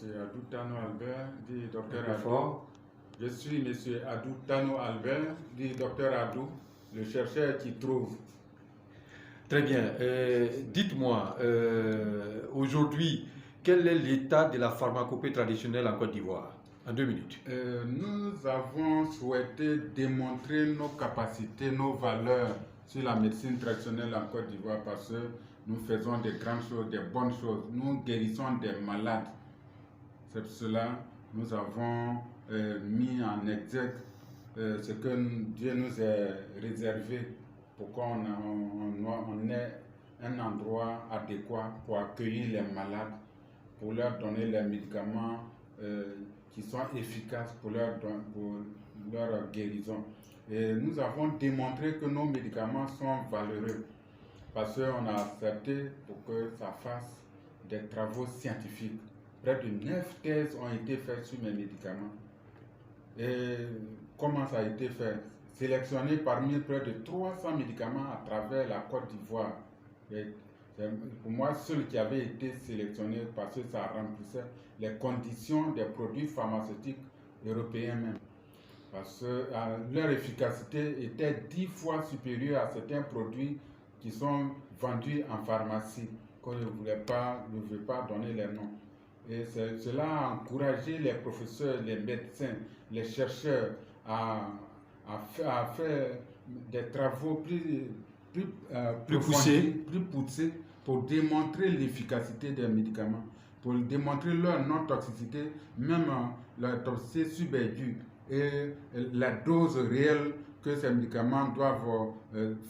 Adou Tano Albert, dit docteur Adou. Je suis M. Adou Tano Albert, dit docteur Adou, le chercheur qui trouve. Très bien. Dites-moi, aujourd'hui, quel est l'état de la pharmacopée traditionnelle en Côte d'Ivoire? En 2 minutes. Nous avons souhaité démontrer nos capacités, nos valeurs sur la médecine traditionnelle en Côte d'Ivoire parce que nous faisons des grandes choses, des bonnes choses. Nous guérissons des malades. C'est pour cela que nous avons mis en exergue ce que Dieu nous a réservé pour qu'on ait un endroit adéquat pour accueillir les malades, pour leur donner les médicaments qui sont efficaces pour leur guérison. Et nous avons démontré que nos médicaments sont valeureux parce qu'on a accepté pour que ça fasse des travaux scientifiques. Près de 9 thèses ont été faites sur mes médicaments. Et comment ça a été fait? Sélectionné parmi près de 300 médicaments à travers la Côte d'Ivoire. Pour moi, seul qui avait été sélectionné parce que ça remplissait les conditions des produits pharmaceutiques européens même. Parce que leur efficacité était 10 fois supérieure à certains produits qui sont vendus en pharmacie, qu'on ne voulait pas donner les noms. Et cela a encouragé les professeurs, les médecins, les chercheurs à faire des travaux plus poussés pour démontrer l'efficacité des médicaments, pour démontrer leur non-toxicité, même leur toxicité subaiguë et la dose réelle que ces médicaments doivent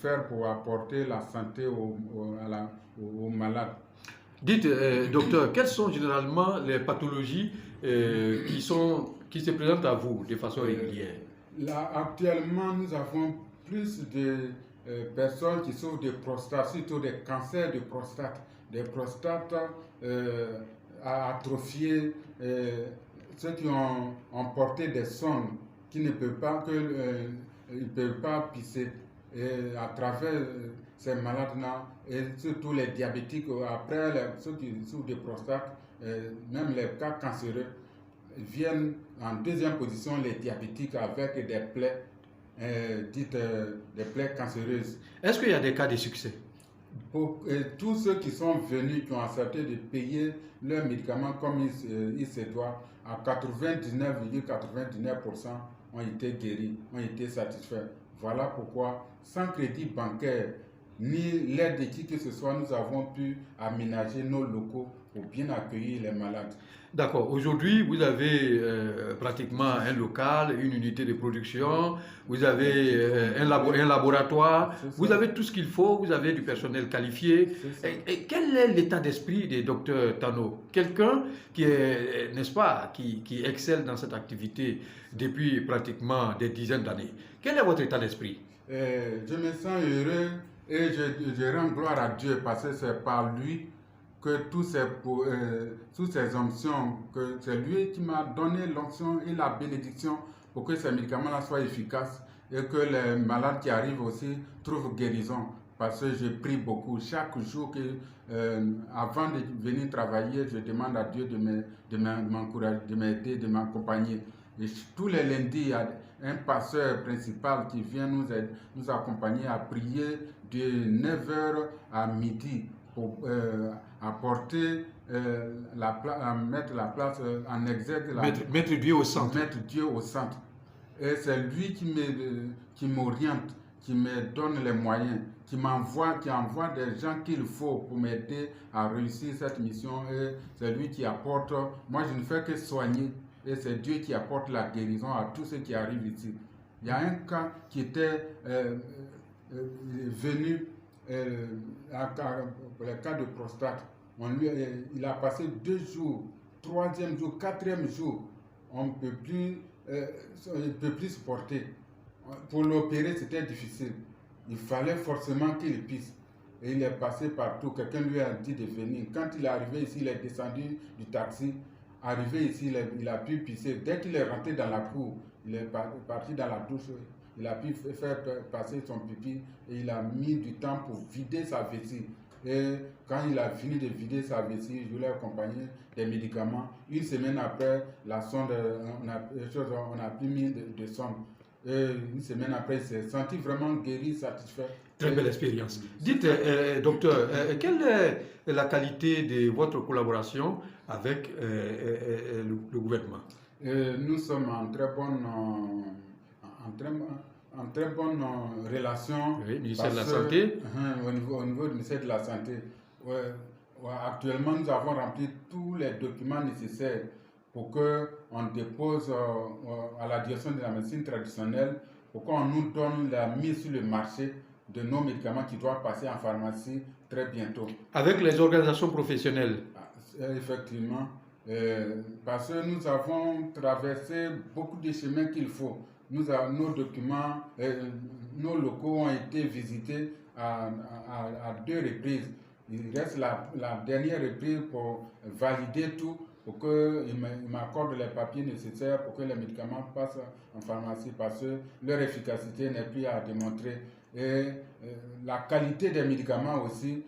faire pour apporter la santé aux malades. Dites, docteur, quelles sont généralement les pathologies qui se présentent à vous de façon régulière? Là, actuellement, nous avons plus de personnes qui souffrent de prostate, surtout des cancers de prostate, des prostates atrophiées, ceux qui ont porté des sondes, qui ne peuvent pas, ils peuvent pas pisser. Et à travers ces malades-là, et surtout les diabétiques, après ceux qui souffrent de prostate, même les cas cancéreux, viennent en deuxième position les diabétiques avec des plaies, dites des plaies cancéreuses. Est-ce qu'il y a des cas de succès? Pour tous ceux qui sont venus, qui ont accepté de payer leurs médicaments comme il se doit, à 99,99% ont été guéris, ont été satisfaits. Voilà pourquoi, sans crédit bancaire, ni l'aide de qui que ce soit, nous avons pu aménager nos locaux pour bien accueillir les malades. D'accord. Aujourd'hui, vous avez pratiquement un local, une unité de production, vous avez un laboratoire, vous avez tout ce qu'il faut, vous avez du personnel qualifié. Et quel est l'état d'esprit des docteurs Tano? Quelqu'un qui est, n'est-ce pas, qui excelle dans cette activité depuis pratiquement des dizaines d'années. Quel est votre état d'esprit? Je me sens heureux et je rends gloire à Dieu parce que c'est par lui que toutes ces onctions, que c'est lui qui m'a donné l'onction et la bénédiction pour que ces médicaments-là soient efficaces et que les malades qui arrivent aussi trouvent guérison. Parce que je prie beaucoup. Chaque jour, avant de venir travailler, je demande à Dieu de m'encourager, de m'aider, de m'accompagner. Et tous les lundis, il y a un pasteur principal qui vient nous accompagner à prier de 9h à midi pour apporter, mettre la place en exergue. Mettre Dieu au centre. Mettre Dieu au centre. Et c'est lui qui m'oriente, qui me donne les moyens, qui envoie des gens qu'il faut pour m'aider à réussir cette mission. Et c'est lui qui apporte. Moi, je ne fais que soigner. Et c'est Dieu qui apporte la guérison à tous ceux qui arrivent ici. Il y a un cas qui était venu pour le cas de prostate. Il a passé 2 jours, 3e jour, 4e jour. On ne peut plus supporter. Pour l'opérer, c'était difficile. Il fallait forcément qu'il pisse. Et il est passé partout. Quelqu'un lui a dit de venir. Quand il est arrivé ici, il est descendu du taxi. Arrivé ici, il a pu pisser. Dès qu'il est rentré dans la cour, il est parti dans la douche. Il a pu faire passer son pipi et il a mis du temps pour vider sa vessie. Et quand il a fini de vider sa vessie, je l'ai accompagné des médicaments. Une semaine après, la sonde, on a plus mis de sonde. Et une semaine après, il s'est senti vraiment guéri, satisfait. Très belle expérience. Dites, docteur, quelle est la qualité de votre collaboration avec le gouvernement? Nous sommes en très bonne, relation. Oui, ministère de la Santé. Au niveau du ministère de la Santé. Actuellement, nous avons rempli tous les documents nécessaires pour qu'on dépose à la direction de la médecine traditionnelle, pour qu'on nous donne la mise sur le marché de nos médicaments qui doivent passer en pharmacie très bientôt. Avec les organisations professionnelles? Effectivement, parce que nous avons traversé beaucoup de chemins qu'il faut. Nos documents, nos locaux ont été visités à 2 reprises. Il reste la dernière reprise pour valider tout, pour qu'ils m'accordent les papiers nécessaires pour que les médicaments passent en pharmacie, parce que leur efficacité n'est plus à démontrer. Et la qualité des médicaments aussi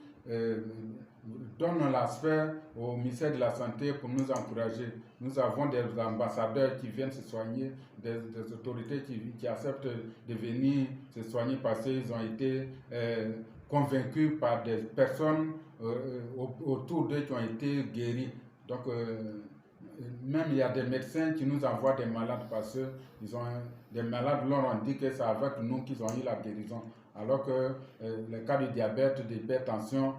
donne l'aspect au ministère de la Santé pour nous encourager. Nous avons des ambassadeurs qui viennent se soigner, des autorités qui acceptent de venir se soigner parce qu'ils ont été convaincus par des personnes autour d'eux qui ont été guéris. Donc, même il y a des médecins qui nous envoient des malades parce que des malades leur ont dit que c'est avec nous qu'ils ont eu la guérison. Alors que les cas de diabète, d'hypertension,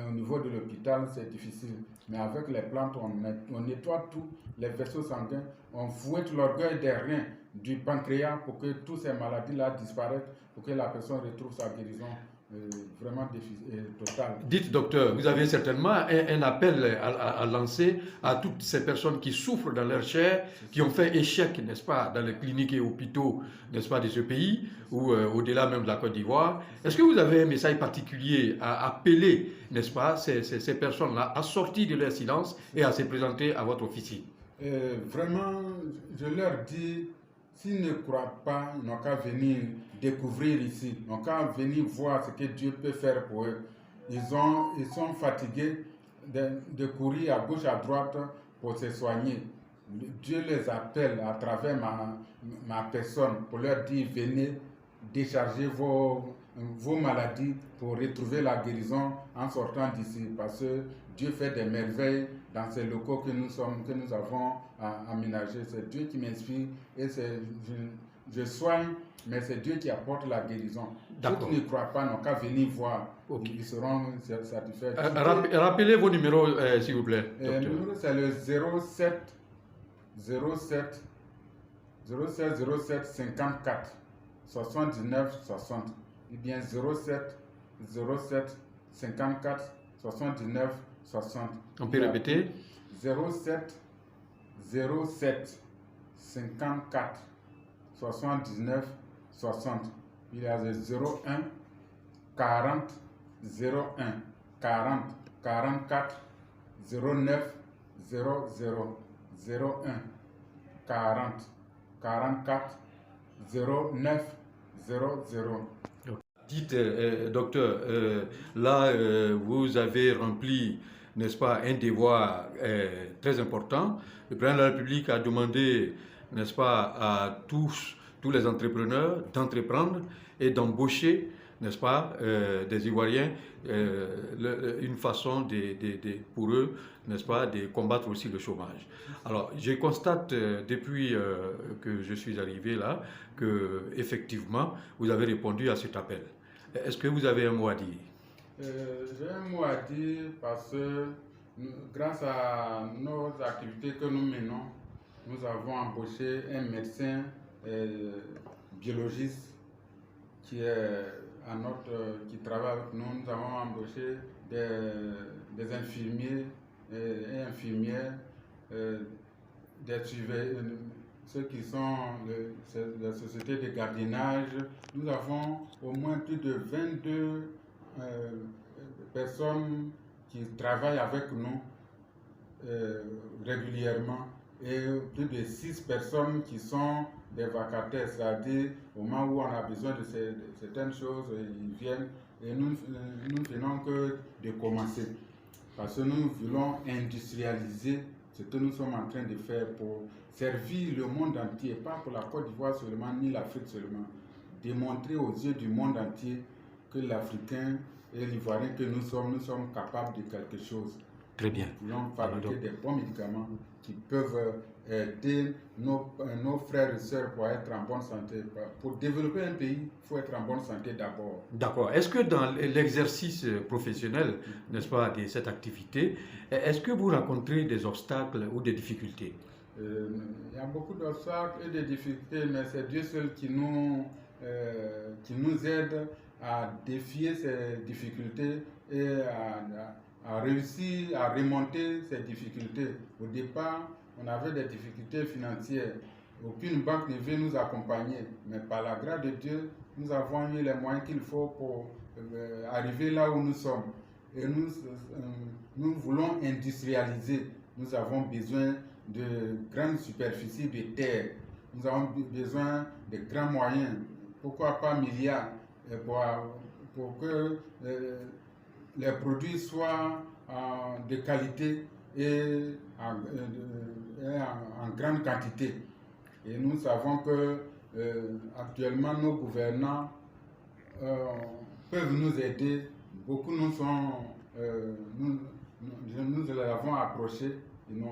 au niveau de l'hôpital, c'est difficile. Mais avec les plantes, on nettoie tous les vaisseaux sanguins, on fouette l'orgueil des reins, du pancréas pour que toutes ces maladies-là disparaissent, pour que la personne retrouve sa guérison vraiment totale. Dites, docteur, vous avez certainement un appel à lancer à toutes ces personnes qui souffrent dans leur chair, qui ont fait échec, n'est-ce pas, dans les cliniques et hôpitaux, n'est-ce pas, de ce pays, ou au-delà même de la Côte d'Ivoire. Est-ce que vous avez un message particulier à appeler, n'est-ce pas, ces personnes-là à sortir de leur silence et à se présenter à votre officine? Vraiment, je leur dis, s'ils ne croient pas, ils n'ont qu'à venir découvrir ici, ils n'ont qu'à venir voir ce que Dieu peut faire pour eux. Ils sont fatigués de courir à gauche, à droite pour se soigner. Dieu les appelle à travers ma personne pour leur dire, venez décharger vos maladies pour retrouver la guérison en sortant d'ici. Parce que Dieu fait des merveilles dans ces locaux que nous avons aménagés. C'est Dieu qui m'inspire et je soigne, mais c'est Dieu qui apporte la guérison. Ceux qui ne croient pas n'ont qu'à venir voir. Okay. Ils seront satisfaits. Rappelez vos numéros, s'il vous plaît. Le numéro, c'est le 07 54 79 60. Eh bien 07 54 79 60. On peut répéter? 07 54 79 60. Il y a le 01 40 01 40 44 09 00 01 40 44 09 00. Dites, docteur, là, vous avez rempli, n'est-ce pas, un devoir très important. Le président de la République a demandé, n'est-ce pas, à tous les entrepreneurs d'entreprendre et d'embaucher, n'est-ce pas, des Ivoiriens, une façon pour eux, n'est-ce pas, de combattre aussi le chômage. Alors, je constate depuis que je suis arrivé là, que effectivement, vous avez répondu à cet appel. Est-ce que vous avez un mot à dire? J'ai un mot à dire parce que grâce à nos activités que nous menons, nous avons embauché un médecin biologiste qui travaille avec nous. Nous avons embauché des infirmiers et infirmières, ceux qui sont les sociétés de gardiennage. Nous avons au moins plus de 22 personnes qui travaillent avec nous régulièrement et plus de 6 personnes qui sont des vacataires, c'est-à-dire au moment où on a besoin de certaines choses, ils viennent et nous venons que de commencer. Parce que nous voulons industrialiser ce que nous sommes en train de faire pour servir le monde entier, pas pour la Côte d'Ivoire seulement, ni l'Afrique seulement. Démontrer aux yeux du monde entier que l'Africain et l'Ivoirien que nous sommes capables de quelque chose. Très bien. Nous voulons fabriquer des bons médicaments qui peuvent aider nos frères et sœurs pour être en bonne santé. Pour développer un pays, il faut être en bonne santé d'abord. D'accord. Est-ce que dans l'exercice professionnel, n'est-ce pas, de cette activité, est-ce que vous rencontrez des obstacles ou des difficultés? Il y a beaucoup d'obstacles et de difficultés, mais c'est Dieu seul qui nous aide à défier ces difficultés et à réussir à remonter ces difficultés. Au départ, on avait des difficultés financières. Aucune banque ne veut nous accompagner, mais par la grâce de Dieu, nous avons eu les moyens qu'il faut pour arriver là où nous sommes. Et nous voulons industrialiser. Nous avons besoin de grandes superficies de terre. Nous avons besoin de grands moyens. Pourquoi pas milliards pour que les produits soient de qualité et en grande quantité. Et nous savons que actuellement nos gouvernants peuvent nous aider. Beaucoup nous les avons approchés. Ils nous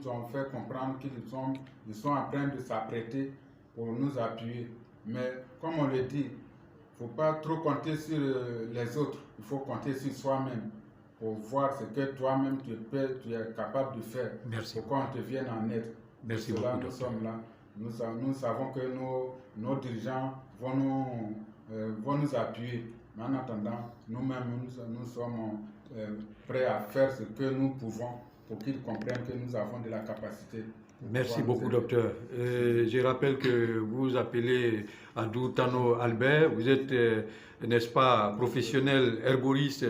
ont fait comprendre qu'ils sont en train de s'apprêter pour nous appuyer. Mais comme on le dit, il ne faut pas trop compter sur les autres, il faut compter sur soi-même pour voir ce que toi-même tu es capable de faire. Merci. Pour qu'on te vienne en aide. Merci beaucoup. Nous sommes là. Nous savons que nos dirigeants vont nous appuyer. Mais en attendant, nous-mêmes, nous sommes prêts à faire ce que nous pouvons pour qu'ils comprennent que nous avons de la capacité. Merci beaucoup, docteur. Je rappelle que vous appelez Adou Tano Albert, vous êtes, n'est-ce pas, professionnel herboriste,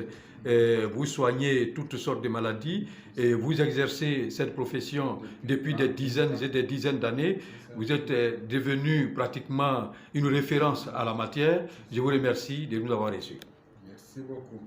vous soignez toutes sortes de maladies et vous exercez cette profession depuis des dizaines d'années. Vous êtes devenu pratiquement une référence à la matière. Je vous remercie de nous avoir reçus. Merci beaucoup.